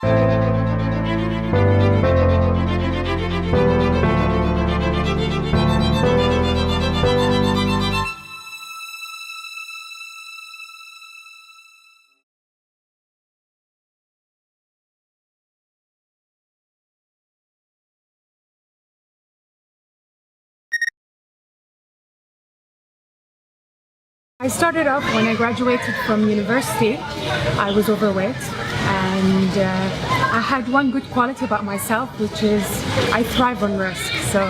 I started off when I graduated from university. I was overweight, and I had one good quality about myself, which is I thrive on risk. So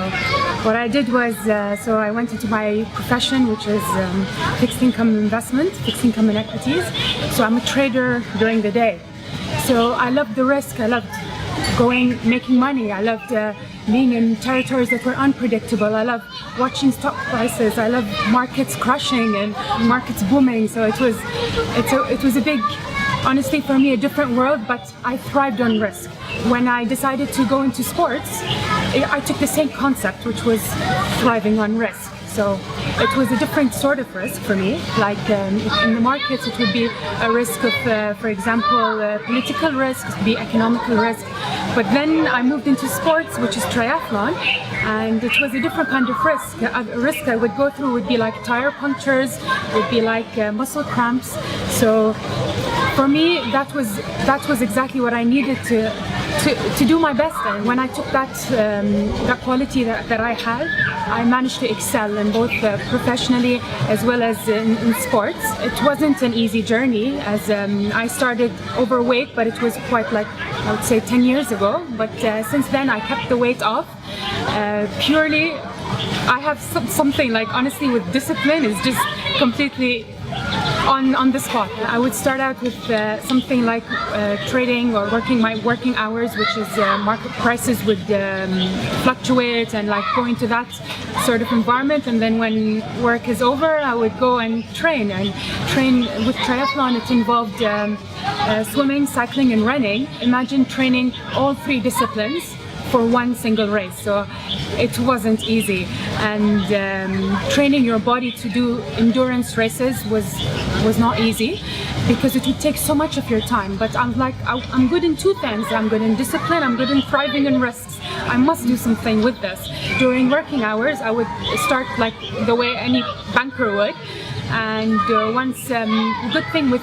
what I did was, so I went into my profession, which is fixed income investment, fixed income and equities. So I'm a trader during the day. So I loved the risk. I loved making money. I loved being in territories that were unpredictable. I love watching stock prices. I love markets crashing and markets booming. So it was a big, honestly for me, a different world, but I thrived on risk. When I decided to go into sports, I took the same concept, which was thriving on risk. So it was a different sort of risk for me. Like in the markets, it would be a risk of, for example, political risk, it would be economical risk. But then I moved into sports, which is triathlon, and it was a different kind of risk. A risk I would go through would be like tire punctures, would be like muscle cramps. So for me, that was exactly what I needed to do my best. And when I took that quality that I had, I managed to excel in both professionally as well as in sports. It wasn't an easy journey, as I started overweight, but it was quite like, I would say 10 years ago. But since then I kept the weight off. Purely, I have something like, honestly, with discipline is just completely on the spot. I would start out with something like trading or my working hours, which is market prices would fluctuate, and like go into that sort of environment. And then when work is over, I would go and train. And train with triathlon, it involved swimming, cycling and running. Imagine training all three disciplines for one single race. So it wasn't easy, and training your body to do endurance races was not easy, because it would take so much of your time. But I'm good in two things. I'm good in discipline, I'm good in thriving in risks. I must do something with this. During working hours, I would start like the way any banker would. And once, good thing with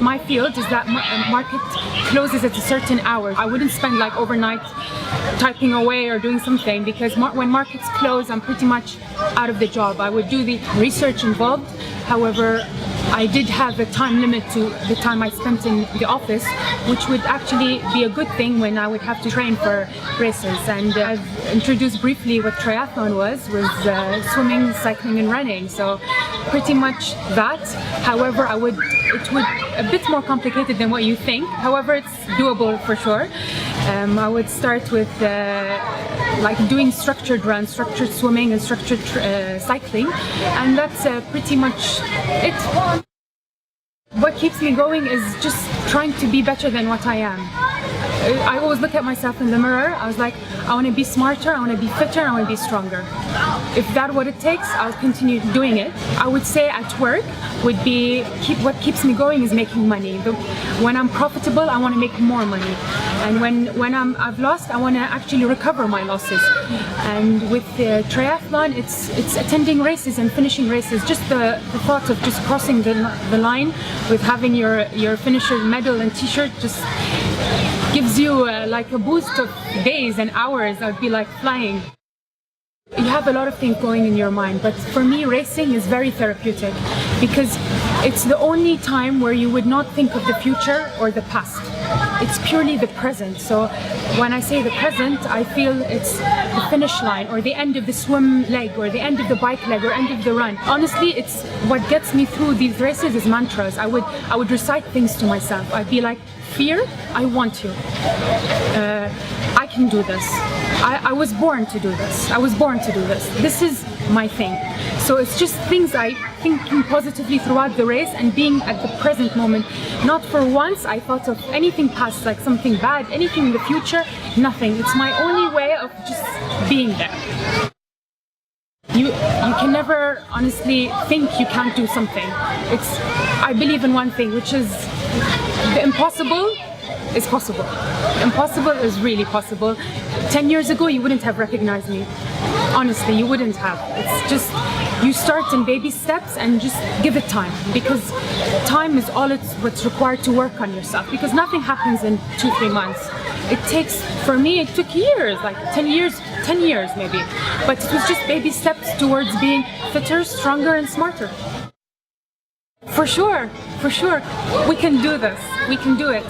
my field is that market closes at a certain hour. I wouldn't spend like overnight typing away or doing something, because when markets close, I'm pretty much out of the job. I would do the research involved. However, I did have a time limit to the time I spent in the office, which would actually be a good thing when I would have to train for races. And I've introduced briefly what triathlon was swimming, cycling and running. So pretty much that. However, it would a bit more complicated than what you think. However, it's doable for sure. I would start with like doing structured runs, structured swimming and structured cycling, and that's pretty much it. What keeps me going is just trying to be better than what I am. I always look at myself in the mirror. I was like, I want to be smarter, I want to be fitter, I want to be stronger. If that's what it takes, I'll continue doing it. I would say at work would be what keeps me going is making money. When I'm profitable, I want to make more money. And when I've lost, I want to actually recover my losses. And with the triathlon, it's attending races and finishing races. Just the thought of just crossing the line with having your finisher medal and t-shirt just gives you like a boost of days and hours. I'd be like flying. You have a lot of things going in your mind, but for me racing is very therapeutic, because it's the only time where you would not think of the future or the past. It's purely the present. So when I say the present, I feel it's the finish line or the end of the swim leg or the end of the bike leg or end of the run. Honestly, it's what gets me through these races is mantras. I would recite things to myself. I'd be like, fear, I want you. I can do this. I was born to do this. I was born to do this. This is my thing. So it's just things I thinking positively throughout the race and being at the present moment. Not for once I thought of anything past, like something bad, anything in the future, nothing. It's my only way of just being there. You can never honestly think you can't do something. I believe in one thing, which is the impossible is possible. Impossible is really possible. 10 years ago, you wouldn't have recognized me. Honestly, you wouldn't have. It's just, you start in baby steps and just give it time, because time is all what's required to work on yourself, because nothing happens in 2-3 months. It takes, for me, it took years, like 10 years maybe. But it was just baby steps towards being fitter, stronger and smarter. For sure. We can do this. We can do it.